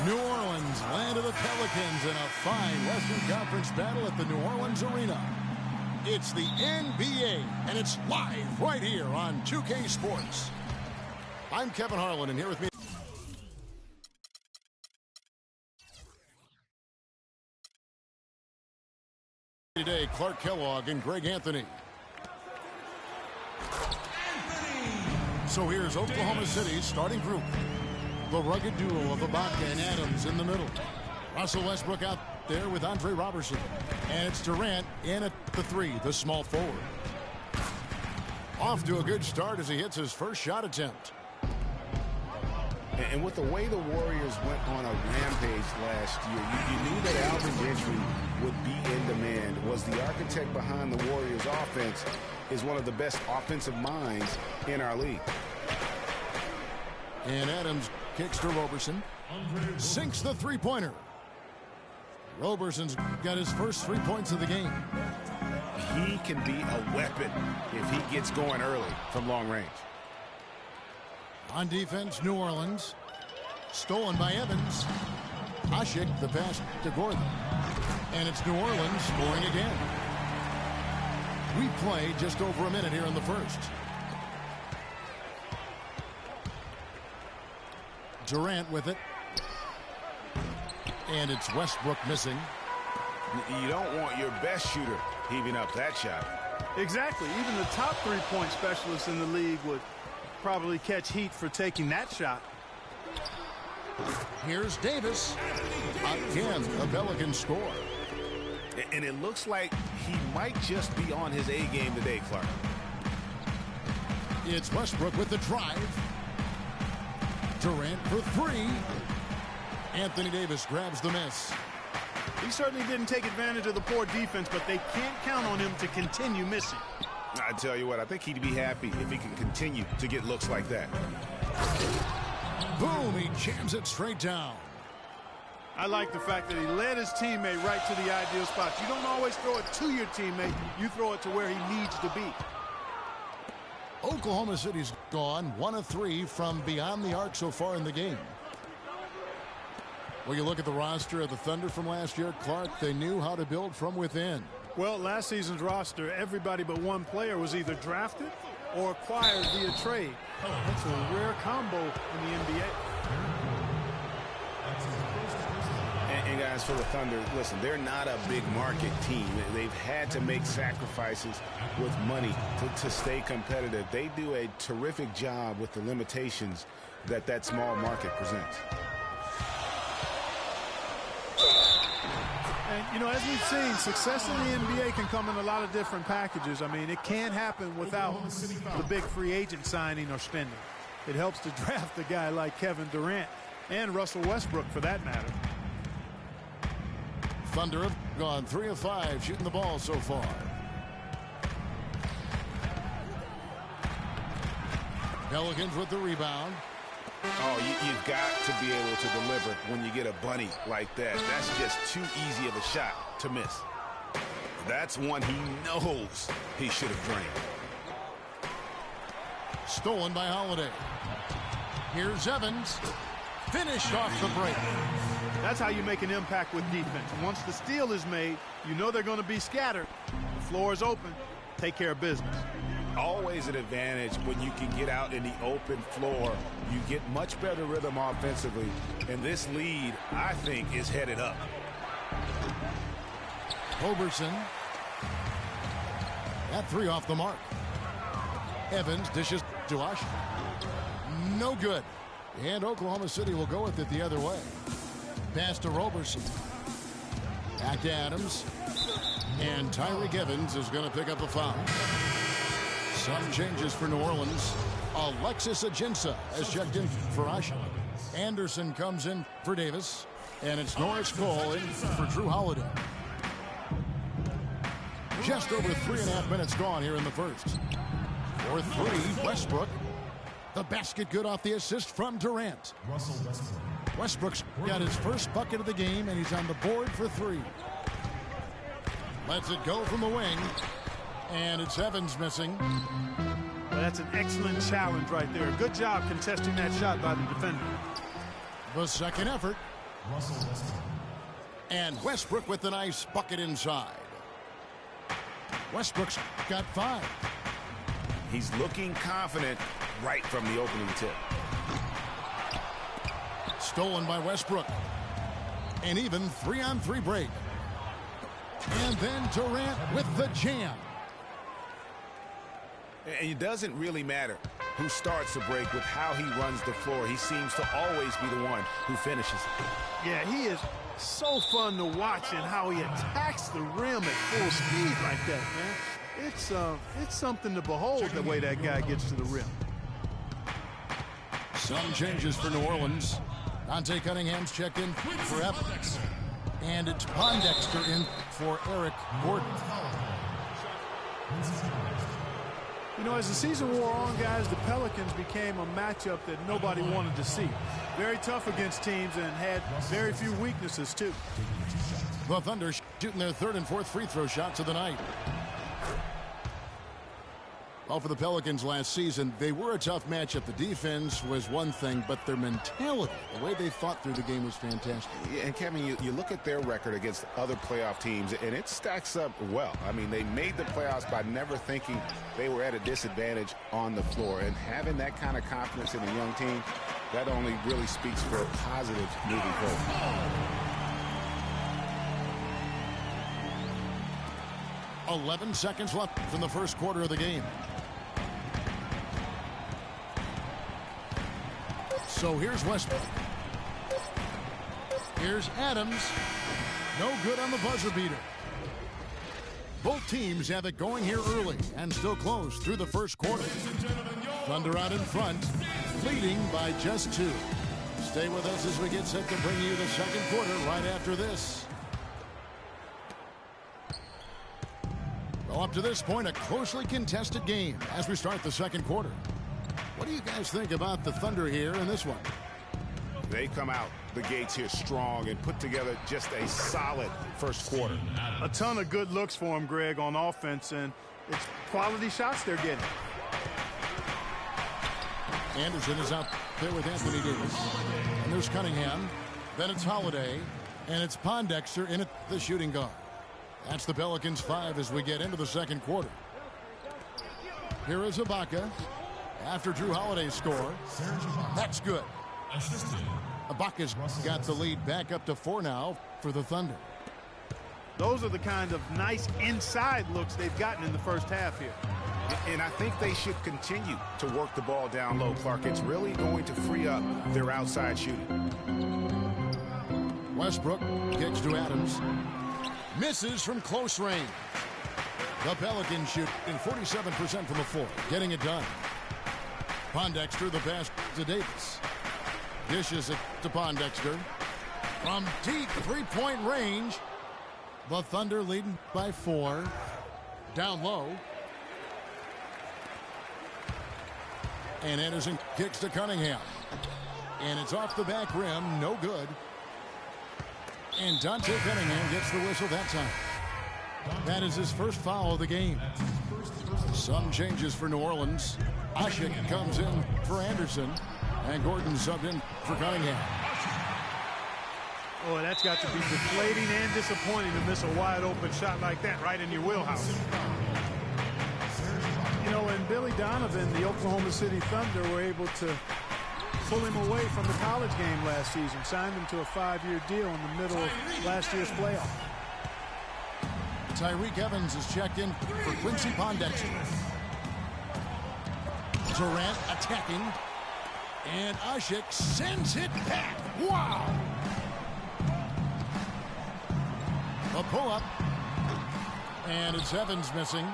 New Orleans, land of the Pelicans, in a fine Western Conference battle at the New Orleans Arena. It's the NBA, and it's live right here on 2K Sports. I'm Kevin Harlan, and here with me today, Clark Kellogg and Greg Anthony. So here's Oklahoma City's starting group. The rugged duo of Ibaka and Adams in the middle. Russell Westbrook out there with Andre Robertson. And it's Durant in at the three, the small forward. Off to a good start as he hits his first shot attempt. And with the way the Warriors went on a rampage last year, you knew that Alvin Gentry would be in demand. Was the architect behind the Warriors' offense, is one of the best offensive minds in our league. And Adams kicks to Robertson. Sinks the three-pointer. Roberson's got his first 3 points of the game. He can be a weapon if he gets going early from long range. On defense, New Orleans. Stolen by Evans. Ashik, the pass to Gordon. And it's New Orleans scoring again. We play just over a minute here in the first. Durant with it. And it's Westbrook missing. You don't want your best shooter heaving up that shot. Exactly. Even the top three-point specialists in the league would probably catch heat for taking that shot. Here's Davis. Again, a Pelican score. And it looks like he might just be on his A game today, Clark. It's Westbrook with the drive. Durant for three. Anthony Davis grabs the miss. He certainly didn't take advantage of the poor defense, but they can't count on him to continue missing. I tell you what, I think he'd be happy if he can continue to get looks like that. Boom, he jams it straight down. I like the fact that he led his teammate right to the ideal spot. You don't always throw it to your teammate. You throw it to where he needs to be. Oklahoma City's gone 1 of 3 from beyond the arc so far in the game. Well, you look at the roster of the Thunder from last year, Clark, they knew how to build from within. Well, last season's roster, everybody but one player was either drafted or acquired via trade. That's a rare combo in the NBA. And guys, for the Thunder, listen, they're not a big market team. They've had to make sacrifices with money to stay competitive. They do a terrific job with the limitations that small market presents. And, you know, as we've seen, success in the NBA can come in a lot of different packages. I mean, it can't happen without the big free agent signing or spending. It helps to draft a guy like Kevin Durant and Russell Westbrook, for that matter. Thunder have gone 3 of 5 shooting the ball so far. Pelicans with the rebound. Oh, you've got to be able to deliver when you get a bunny like that. That's just too easy of a shot to miss. That's one he knows he should have drained. Stolen by Holiday. Here's Evans. Finished off the break. That's how you make an impact with defense. Once the steal is made, you know they're going to be scattered. The floor is open. Take care of business. Always an advantage when you can get out in the open floor. You get much better rhythm offensively. And this lead, I think, is headed up. Robertson. That three off the mark. Evans dishes to Ash. No good. And Oklahoma City will go with it the other way. Pass to Robertson. Back to Adams. And Tyreke Evans is going to pick up a foul. Some changes for New Orleans. Alexis Ajinça has checked in for Asha. Anderson comes in for Davis. And it's Norris Cole in for Drew Holiday. Just over 3.5 minutes gone here in the first. For three, Westbrook. The basket good off the assist from Durant. Westbrook's got his first bucket of the game, and he's on the board for three. Lets it go from the wing. And it's Evans missing. Well, that's an excellent challenge right there. Good job contesting that shot by the defender. The second effort. And Westbrook with the nice bucket inside. Westbrook's got 5. He's looking confident right from the opening tip. Stolen by Westbrook. An even 3-on-3 break. And then Durant with the jam. And it doesn't really matter who starts the break with how he runs the floor. He seems to always be the one who finishes. Yeah, he is so fun to watch and how he attacks the rim at full speed like that, man. It's something to behold the way that guy gets to the rim. Some changes for New Orleans. Dante Cunningham's checked in for Evans. And it's Pondexter in for Eric Gordon. You know, as the season wore on, guys, the Pelicans became a matchup that nobody wanted to see. Very tough against teams and had very few weaknesses, too. The Thunder shooting their 3rd and 4th free throw shots of the night. Well, for the Pelicans last season, they were a tough matchup. The defense was one thing, but their mentality, the way they thought through the game was fantastic. Yeah, and Kevin, you look at their record against other playoff teams, and it stacks up well. I mean, they made the playoffs by never thinking they were at a disadvantage on the floor. And having that kind of confidence in a young team, that only really speaks for a positive moving forward. 11 seconds left from the first quarter of the game. So here's Westbrook. Here's Adams. No good on the buzzer beater. Both teams have it going here early and still close through the first quarter. Thunder out in front, leading by just 2. Stay with us as we get set to bring you the second quarter right after this. Well, up to this point, a closely contested game as we start the second quarter. What do you guys think about the Thunder here in this one? They come out the gates here strong and put together just a solid first quarter. A ton of good looks for him, Greg, on offense, and it's quality shots they're getting. Anderson is out there with Anthony Davis. And there's Cunningham. Then it's Holiday. And it's Pondexter in at the shooting guard. That's the Pelicans 5 as we get into the second quarter. Here is Ibaka. After Drew Holiday's score. That's good. Ibaka's got the lead back up to 4 now for the Thunder. Those are the kind of nice inside looks they've gotten in the first half here. And I think they should continue to work the ball down low, Clark. It's really going to free up their outside shooting. Westbrook kicks to Adams. Misses from close range. The Pelicans shoot in 47% from the floor, getting it done. Pondexter, the pass to Davis. Dishes it to Pondexter. From deep three-point range, the Thunder leading by 4. Down low. And Anderson kicks to Cunningham. And it's off the back rim, no good. And Dante Cunningham gets the whistle that time. That is his first foul of the game. Some changes for New Orleans. Ashik comes in for Anderson. And Gordon subbed in for Cunningham. Oh, that's got to be deflating and disappointing to miss a wide open shot like that right in your wheelhouse. You know, and Billy Donovan, the Oklahoma City Thunder, were able to pull him away from the college game last season, signed him to a 5-year deal in the middle of last year's playoff. Tyreek Evans is checked in for Quincy Pondexter. Durant attacking. And Ashik sends it back. Wow! A pull-up. And it's Evans missing.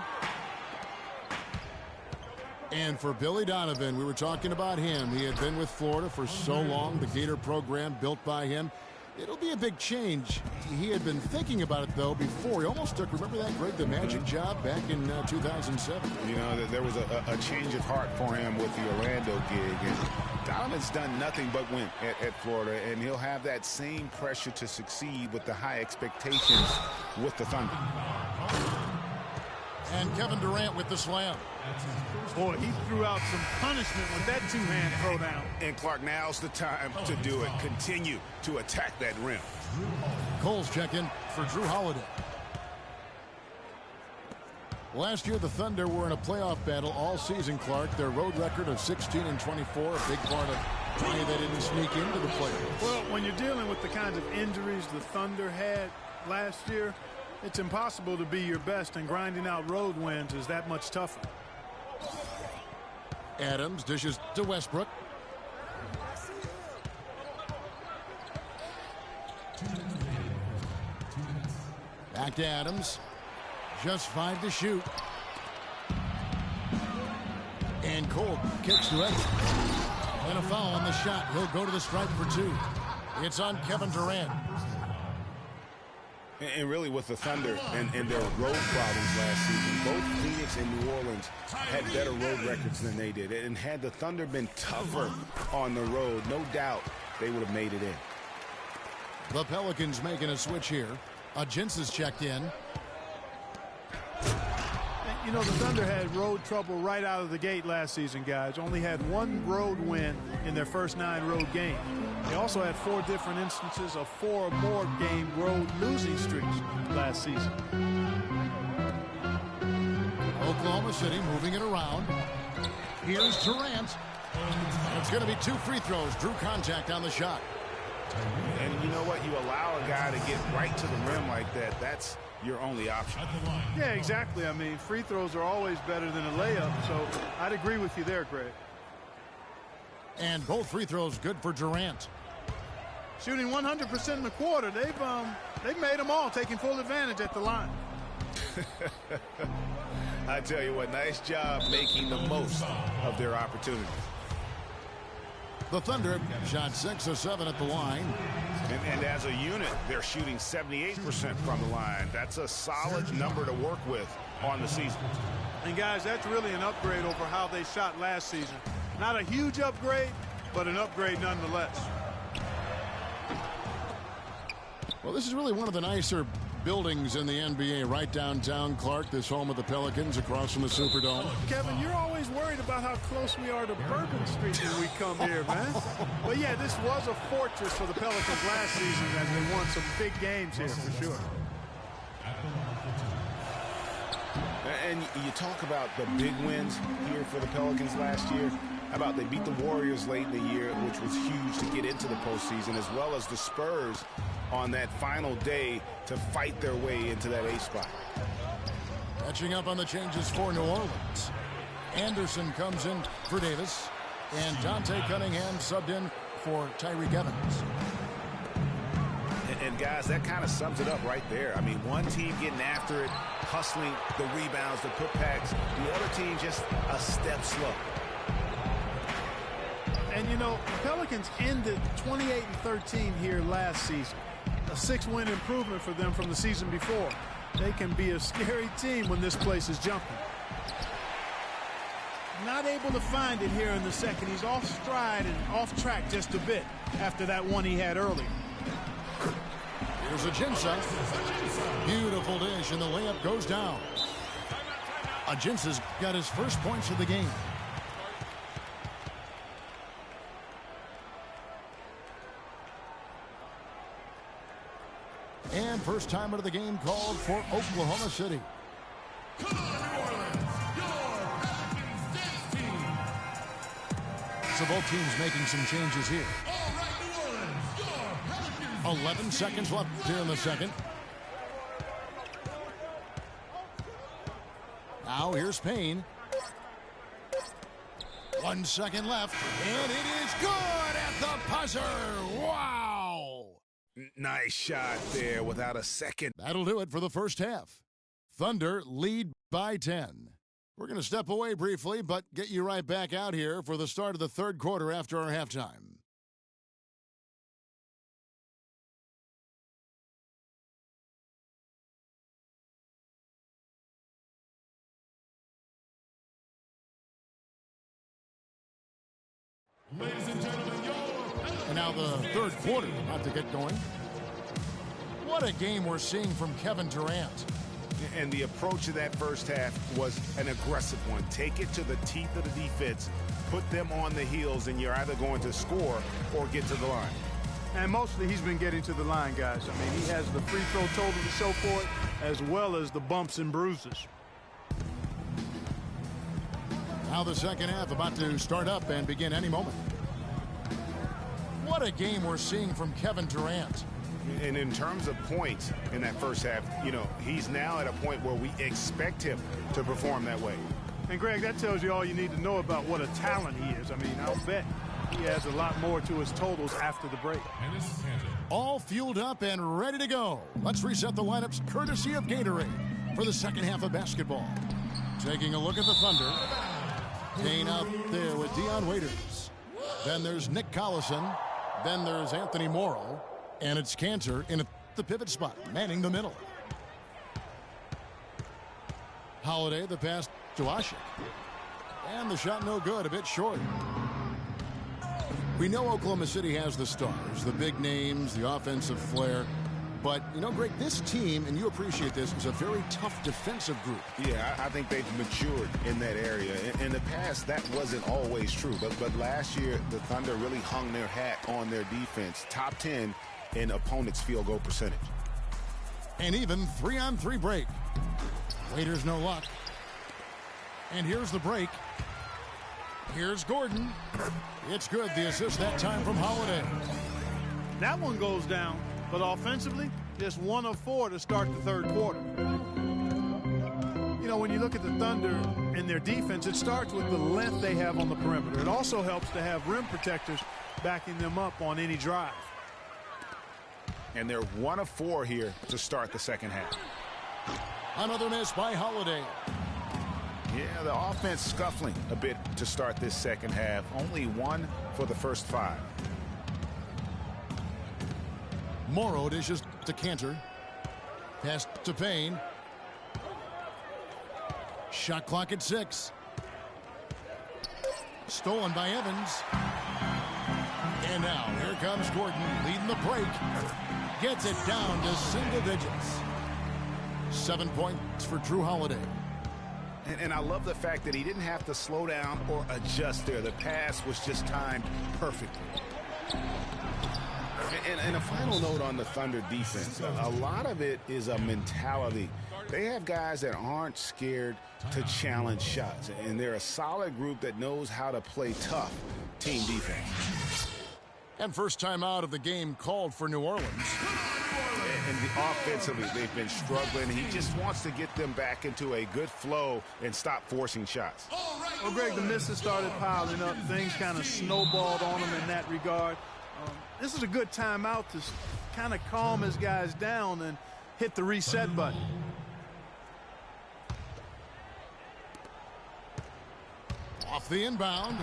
And for Billy Donovan, we were talking about him. He had been with Florida for so long, the Gator program built by him. It'll be a big change. He had been thinking about it, though, before. He almost took, remember that, Greg, the Magic job back in 2007? You know, there was a change of heart for him with the Orlando gig. And Donovan's done nothing but win at Florida, and he'll have that same pressure to succeed with the high expectations with the Thunder. And Kevin Durant with the slam. Boy, he threw out some punishment with that two-hand throwdown. And Clark, now's the time to do it. Continue to attack that rim. Cole's check in for Drew Holiday. Last year, the Thunder were in a playoff battle all season, Clark. Their road record of 16-24, a big part of why they didn't sneak into the playoffs. Well, when you're dealing with the kinds of injuries the Thunder had last year, it's impossible to be your best, and grinding out road wins is that much tougher. Adams dishes to Westbrook. Back to Adams. Just 5 to shoot. And Cole kicks to Edwards. And a foul on the shot. He'll go to the stripe for 2. It's on Kevin Durant. And really with the Thunder and their road problems last season, both Phoenix and New Orleans had better road records than they did. And had the Thunder been tougher on the road, no doubt they would have made it in. The Pelicans making a switch here. Ajince is checked in. You know, the Thunder had road trouble right out of the gate last season, guys. Only had 1 road win in their first 9 road games. They also had 4 different instances of 4 or more game road losing streaks last season. Oklahoma City moving it around. Here's Durant. It's going to be 2 free throws. Drew contact on the shot. And you know what? You allow a guy to get right to the rim like that. That's your only option. Yeah, exactly. I mean, free throws are always better than a layup, so I'd agree with you there, Greg. And both free throws good for Durant. Shooting 100% in the quarter. They've made them all, taking full advantage at the line. I tell you what, nice job making the most of their opportunities. The Thunder shot 6 of 7 at the line. And as a unit, they're shooting 78% from the line. That's a solid number to work with on the season. And, guys, that's really an upgrade over how they shot last season. Not a huge upgrade, but an upgrade nonetheless. Well, this is really one of the nicer buildings in the NBA right downtown, Clark, this home of the Pelicans across from the Superdome. Kevin, you're always worried about how close we are to Bourbon Street when we come here, man. But, yeah, this was a fortress for the Pelicans last season as they won some big games here for sure. And you talk about the big wins here for the Pelicans last year. How about they beat the Warriors late in the year, which was huge to get into the postseason, as well as the Spurs on that final day to fight their way into that 8th spot. Catching up on the changes for New Orleans. Anderson comes in for Davis. And Dante Cunningham subbed in for Tyreek Evans. And guys, that kind of sums it up right there. I mean, one team getting after it, hustling the rebounds, the putbacks. The other team just a step slow. And, you know, the Pelicans ended 28-13 here last season. A 6-win improvement for them from the season before. They can be a scary team when this place is jumping. Not able to find it here in the second. He's off stride and off track just a bit after that one he had earlier. Here's Ajince. Beautiful dish, and the layup goes down. Ajince's got his first points of the game. And first time out of the game called for Oklahoma City. So both teams making some changes here. 11 seconds left here in the second. Now here's Payne. 1 second left, and it is good at the buzzer. Wow! Nice shot there without a second. That'll do it for the first half. Thunder lead by 10. We're going to step away briefly, but get you right back out here for the start of the third quarter after our halftime. Ladies and gentlemen, and now the third quarter about to get going. What a game we're seeing from Kevin Durant. And the approach of that first half was an aggressive one. Take it to the teeth of the defense, put them on the heels, and you're either going to score or get to the line. And mostly he's been getting to the line, guys. I mean, he has the free throw total to show for it, as well as the bumps and bruises. Now the second half about to start up and begin any moment. What a game we're seeing from Kevin Durant. And in terms of points in that first half, you know, he's now at a point where we expect him to perform that way. And, Greg, that tells you all you need to know about what a talent he is. I mean, I'll bet he has a lot more to his totals after the break. All fueled up and ready to go. Let's reset the lineups courtesy of Gatorade for the second half of basketball. Taking a look at the Thunder. Kane out there with Dion Waiters. Then there's Nick Collison. Then there's Anthony Morrow. And it's Cantor in the pivot spot, manning the middle. Holiday, the pass to Ashik. And the shot no good, a bit short. We know Oklahoma City has the stars, the big names, the offensive flair. But, you know, Greg, this team, and you appreciate this, is a very tough defensive group. Yeah, I think they've matured in that area. In the past, that wasn't always true. But last year, the Thunder really hung their hat on their defense. Top 10 in opponents' field goal percentage. And even 3-on-3 break. Waiters no luck. And here's the break. Here's Gordon. It's good. The assist that time from Holiday. That one goes down, but offensively, just 1 of 4 to start the third quarter. You know, when you look at the Thunder and their defense, it starts with the length they have on the perimeter. It also helps to have rim protectors backing them up on any drive. And they're 1 of 4 here to start the second half. Another miss by Holiday. Yeah, the offense scuffling a bit to start this second half. Only 1 for the first 5. Morrow dishes to Cantor. Pass to Payne. Shot clock at 6. Stolen by Evans. And now here comes Gordon leading the break. Gets it down to single digits. 7 points for Drew Holiday. And I love the fact that he didn't have to slow down or adjust there. The pass was just timed perfectly. And a final note on the Thunder defense. A lot of it is a mentality. They have guys that aren't scared to challenge shots. And they're a solid group that knows how to play tough team defense. And first time out of the game called for New Orleans. And offensively, they've been struggling. He just wants to get them back into a good flow and stop forcing shots. Well, Greg, the misses started piling up. Things kind of snowballed on him in that regard. This is a good timeout to kind of calm his guys down and hit the reset button. Off the inbound.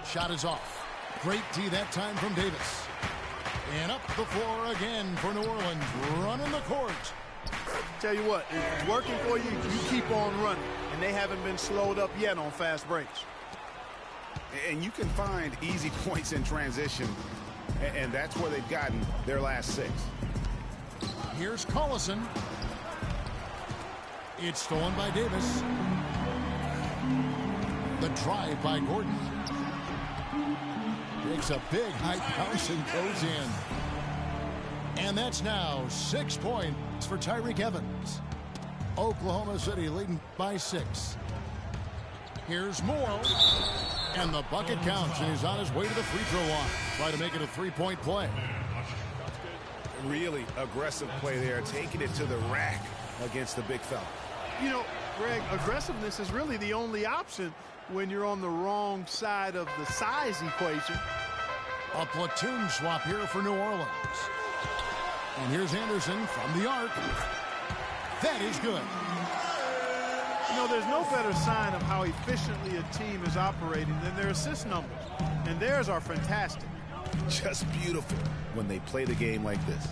Shot is off. Great D that time from Davis. And up the floor again for New Orleans. Running the court. Tell you what, if it's working for you, you keep on running. And they haven't been slowed up yet on fast breaks. And you can find easy points in transition. And that's where they've gotten their last 6. Here's Collison. It's stolen by Davis. The drive by Gordon. Takes a big high bounce and goes in. And that's now 6 points for Tyreke Evans. Oklahoma City leading by 6. Here's Morrow. And the bucket counts, and he's on his way to the free throw line. Try to make it a 3-point play. Really aggressive play there, taking it to the rack against the big fella. You know, Greg, aggressiveness is really the only option when you're on the wrong side of the size equation. A platoon swap here for New Orleans. And here's Anderson from the arc. That is good. You know, there's no better sign of how efficiently a team is operating than their assist numbers. And theirs are fantastic. Just beautiful when they play the game like this.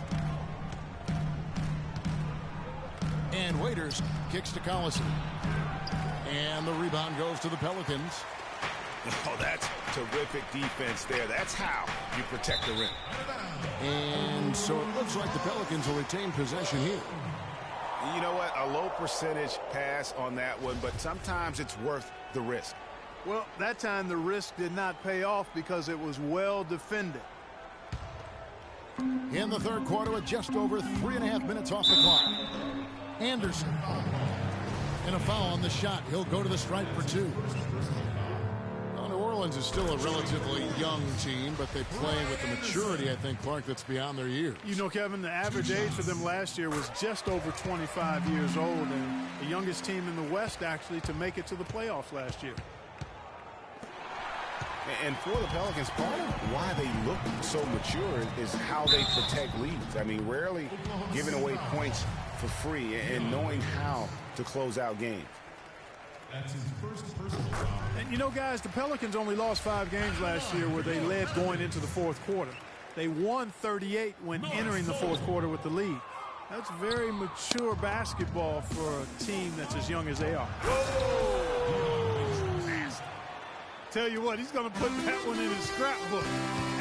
And Waiters kicks to Collison. And the rebound goes to the Pelicans. Oh, that's terrific defense there. That's how you protect the rim. And so it looks like the Pelicans will retain possession here. You know what? A low percentage pass on that one, but sometimes it's worth the risk. Well, that time the risk did not pay off because it was well defended. In the third quarter with just over 3.5 minutes off the clock. Anderson. And a foul on the shot. He'll go to the stripe for 2. Well, New Orleans is still a relatively young team, but they play with the maturity, I think, Clark, that's beyond their years. You know, Kevin, the average age for them last year was just over 25 years old, and the youngest team in the West, actually, to make it to the playoffs last year. And for the Pelicans, part of why they look so mature is how they protect leads. I mean, rarely giving away points for free and knowing how to close out games. And, you know, guys, the Pelicans only lost 5 games last year where they led going into the fourth quarter. They won 38 when entering the fourth quarter with the lead. That's very mature basketball for a team that's as young as they are. Tell you what, he's going to put that one in his scrapbook.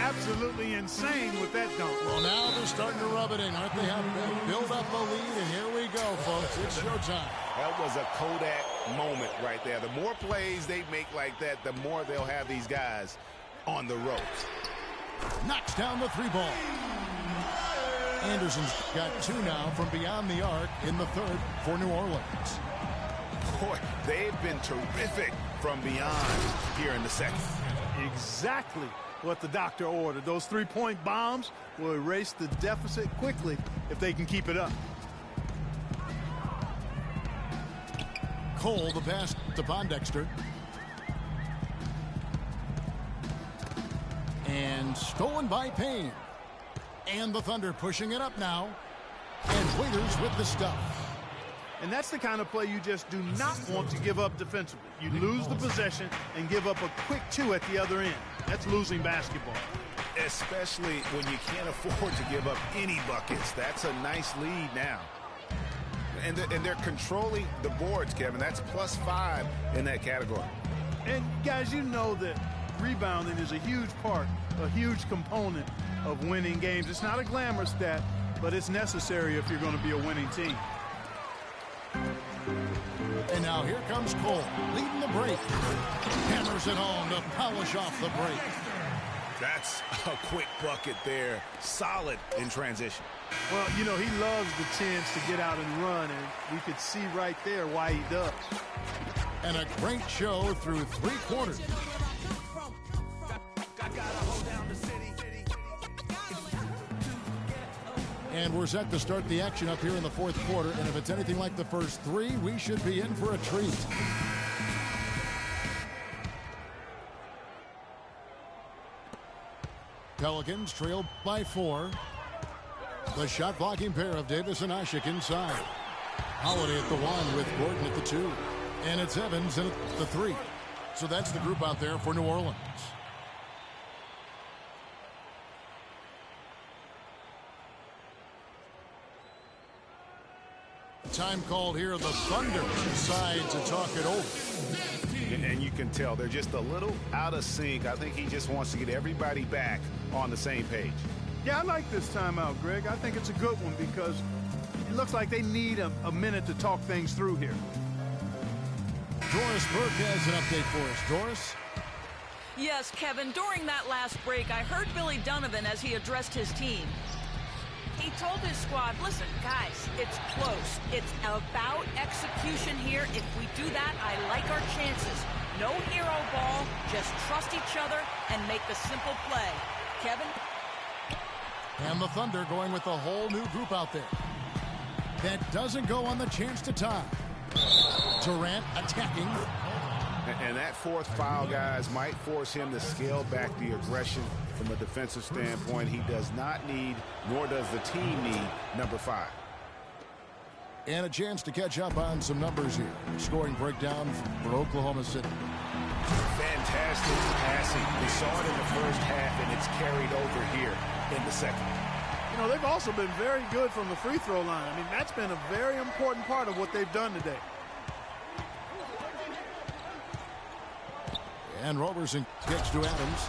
Absolutely insane with that dunk. Well, now they're starting to rub it in, aren't they? Have build up a lead, and here we go, folks. It's showtime. That was a Kodak moment right there. The more plays they make like that, the more they'll have these guys on the ropes. Knocks down the 3-ball. Anderson's got 2 now from beyond the arc in the third for New Orleans. Boy, they've been terrific from beyond here in the second. Exactly what the doctor ordered. Those 3-point bombs will erase the deficit quickly if they can keep it up. Cole, the pass to Pondexter. And stolen by Payne. And the Thunder pushing it up now. And Waiters with the stuff. And that's the kind of play you just do not want to give up defensively. You lose the possession and give up a quick 2 at the other end. That's losing basketball. Especially when you can't afford to give up any buckets. That's a nice lead now. And they're controlling the boards, Kevin. That's +5 in that category. And, guys, you know that rebounding is a huge part, a huge component of winning games. It's not a glamour stat, but it's necessary if you're going to be a winning team. And now here comes Cole, leading the break. Hammers it home to polish off the break. That's a quick bucket there. Solid in transition. Well, you know, he loves the chance to get out and run, and we could see right there why he does. And a great show through 3 quarters. And we're set to start the action up here in the fourth quarter. And if it's anything like the first 3, we should be in for a treat. Pelicans trail by 4. The shot blocking pair of Davis and Ashik inside. Holiday at the 1 with Gordon at the 2. And it's Evans at the 3. So that's the group out there for New Orleans. Time called here. The Thunder decide to talk it over. And you can tell they're just a little out of sync. I think he just wants to get everybody back on the same page. Yeah, I like this timeout, Greg. I think it's a good one because it looks like they need a minute to talk things through here. Doris Burke has an update for us. Doris? Yes, Kevin, during that last break, I heard Billy Donovan as he addressed his team. He told his squad, listen, guys, it's close. It's about execution here. If we do that, I like our chances. No hero ball, just trust each other and make the simple play. Kevin? And the Thunder going with a whole new group out there. That doesn't go on the chance to tie. Durant attacking. And that 4th foul, guys, might force him to scale back the aggression from a defensive standpoint. He does not need, nor does the team need, number 5. And a chance to catch up on some numbers here. Scoring breakdown for Oklahoma City. Fantastic passing. We saw it in the first half, and it's carried over here in the second. You know, they've also been very good from the free throw line. I mean, that's been a very important part of what they've done today. And Roberson kicks to Adams.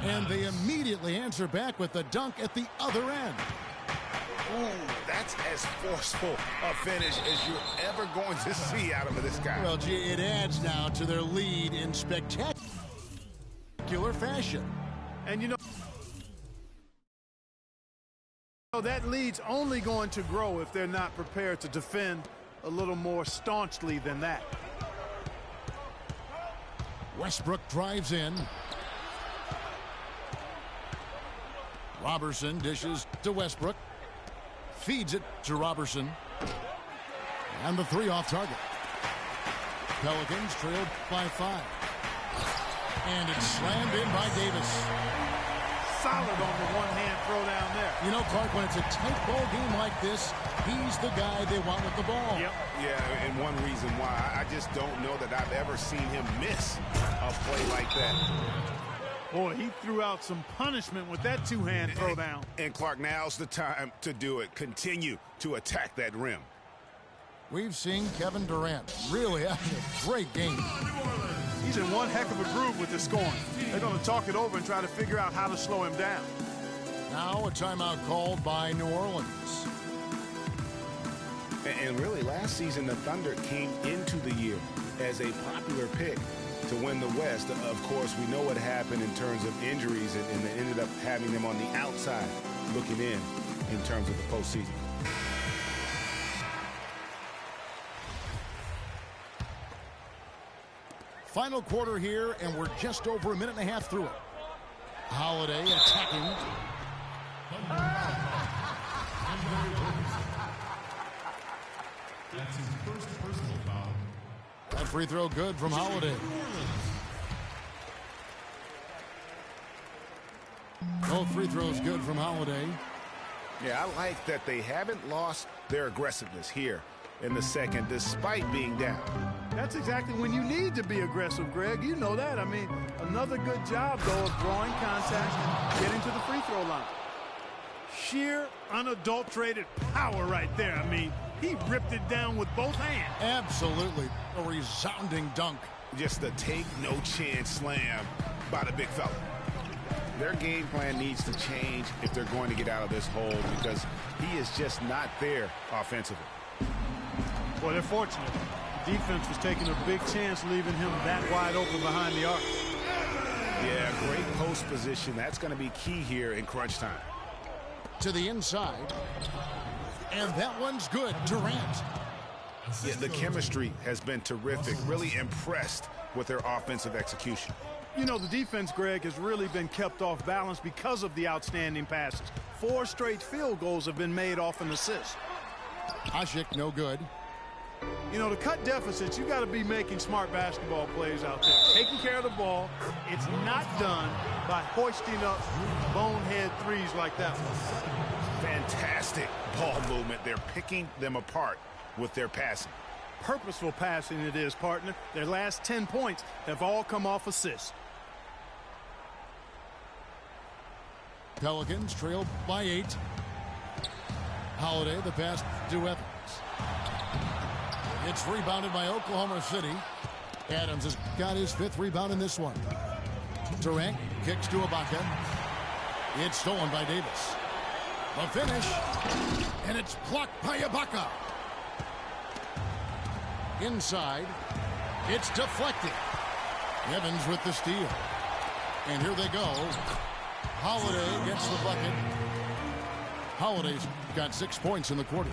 And they immediately answer back with the dunk at the other end. Ooh, that's as forceful a finish as you're ever going to see out of this guy. Well, gee, it adds now to their lead in spectacular fashion. And you know, that lead's only going to grow if they're not prepared to defend a little more staunchly than that. Westbrook drives in. Robertson dishes to Westbrook. Feeds it to Robertson. And the three off target. Pelicans trailed by 5. And it's slammed in by Davis. Solid on the one-hand throw down there. You know, Clark, when it's a tight ball game like this, he's the guy they want with the ball. Yep. Yeah, and one reason why I just don't know that I've ever seen him miss a play like that. Boy, he threw out some punishment with that two-hand throw down. And Clark, now's the time to do it. Continue to attack that rim. We've seen Kevin Durant really having a great game. He's in one heck of a groove with the scoring. They're going to talk it over and try to figure out how to slow him down. Now a timeout called by New Orleans. And really, last season, the Thunder came into the year as a popular pick to win the West. Of course, we know what happened in terms of injuries, and they ended up having them on the outside looking in terms of the postseason. Final quarter here, and we're just over a minute and a half through it. Holiday attacking. That's his first personal foul. That free throw good from Holiday. Both free throws good from Holiday. Yeah, I like that they haven't lost their aggressiveness here in the second, despite being down. That's exactly when you need to be aggressive, Greg. You know that. I mean, another good job, though, of drawing contact and getting to the free throw line. Sheer, unadulterated power right there. I mean, he ripped it down with both hands. Absolutely. A resounding dunk. Just a take-no-chance slam by the big fella. Their game plan needs to change if they're going to get out of this hole, because he is just not there offensively. Well, they're fortunate. The defense was taking a big chance leaving him that wide open behind the arc. Yeah, great post position. That's going to be key here in crunch time. To the inside. And that one's good. Durant. Yeah, the chemistry has been terrific. Really impressed with their offensive execution. You know, the defense, Greg, has really been kept off balance because of the outstanding passes. 4 straight field goals have been made off an assist. Hasek, no good. You know, to cut deficits, you got to be making smart basketball plays out there. Taking care of the ball. It's not done by hoisting up bonehead threes like that one. Fantastic ball movement. They're picking them apart with their passing. Purposeful passing it is, partner. Their last 10 points have all come off assists. Pelicans trail by 8. Holiday, the pass to Evans. It's rebounded by Oklahoma City. Adams has got his 5th rebound in this one. Durant kicks to Ibaka. It's stolen by Davis. The finish, and it's blocked by Ibaka. Inside, it's deflected. Evans with the steal. And here they go. Holiday gets the bucket. Holiday's got 6 points in the quarter.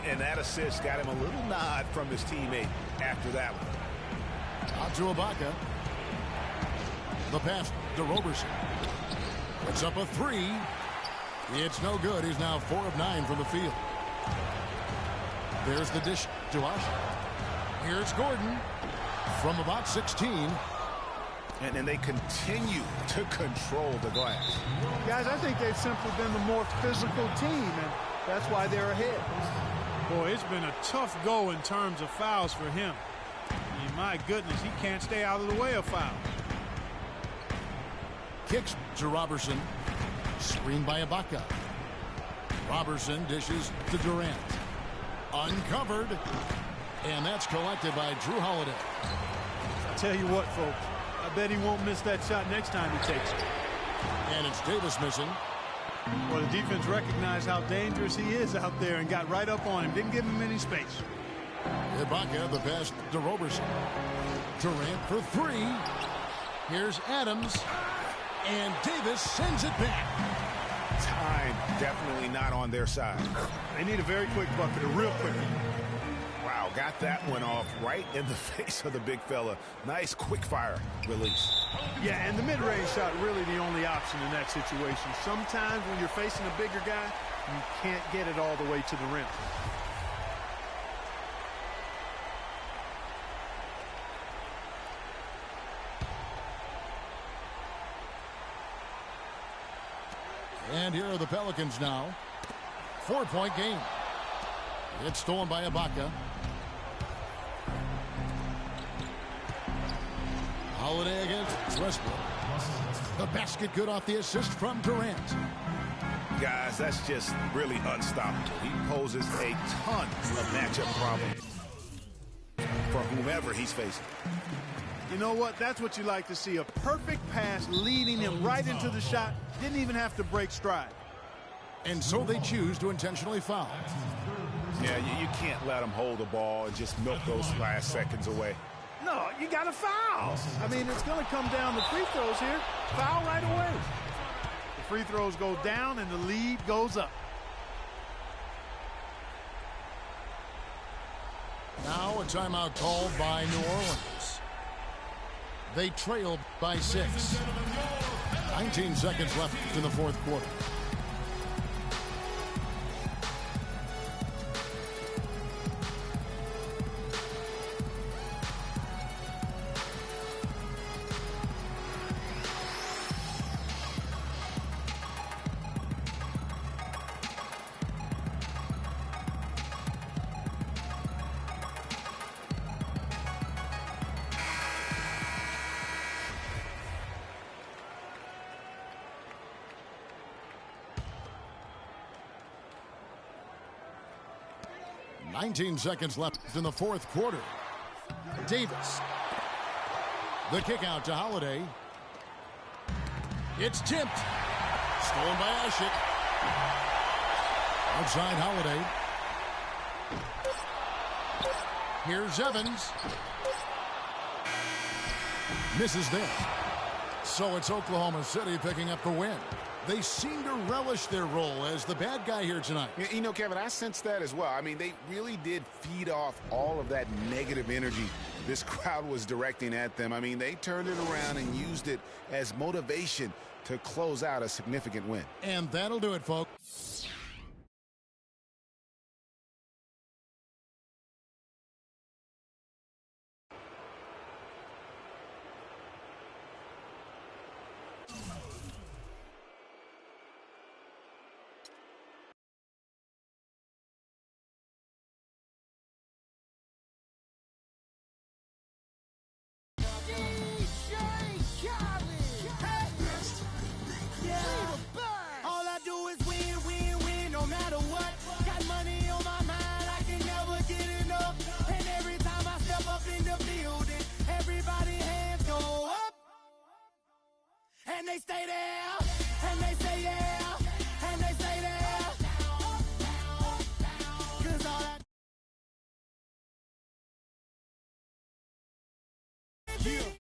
And that assist got him a little nod from his teammate after that one. Out to Ibaka. The pass to Robertson. Puts up a 3. It's no good. He's now 4 of 9 from the field. There's the dish to Usher. Here's Gordon from about 16. And they continue to control the glass. Guys, I think they've simply been the more physical team, and that's why they're ahead. Boy, it's been a tough go in terms of fouls for him. I mean, my goodness, he can't stay out of the way of foul. Kicks to Robertson. Screened by Ibaka. Robertson dishes to Durant. Uncovered. And that's collected by Drew Holiday. I tell you what, folks, I bet he won't miss that shot next time he takes it. And it's Davis missing. Well, the defense recognized how dangerous he is out there and got right up on him. Didn't give him any space. Ibaka, the pass to Roberson. Durant for three. Here's Adams. And Davis sends it back. Time definitely not on their side. They need a very quick bucket, a real quick one. Wow, got that one off right in the face of the big fella. Nice quick fire release. Yeah, and the mid-range shot really the only option in that situation. Sometimes when you're facing a bigger guy, you can't get it all the way to the rim. And here are the Pelicans now. 4-point game. It's stolen by Ibaka. Holiday against Westbrook. The basket good off the assist from Durant. Guys, that's just really unstoppable. He poses a ton of matchup problems for whomever he's facing. You know what? That's what you like to see. A perfect pass leading him right into the shot. Didn't even have to break stride. And so they choose to intentionally foul. Yeah, you can't let him hold the ball and just milk those last seconds away. No, you got to foul. I mean, it's going to come down to free throws here. Foul right away. The free throws go down and the lead goes up. Now a timeout called by New Orleans. They trail by 6. 19 seconds left in the fourth quarter. Nineteen seconds left in the fourth quarter. Davis. The kick out to Holiday. It's tipped. Stolen by Ashik. Outside Holiday. Here's Evans. Misses there. So it's Oklahoma City picking up the win. They seem to relish their role as the bad guy here tonight. You know, Kevin, I sense that as well. I mean, they really did feed off all of that negative energy this crowd was directing at them. I mean, they turned it around and used it as motivation to close out a significant win. And that'll do it, folks. And they stay there, and they say yeah, and they stay there. 'Cause all that yeah.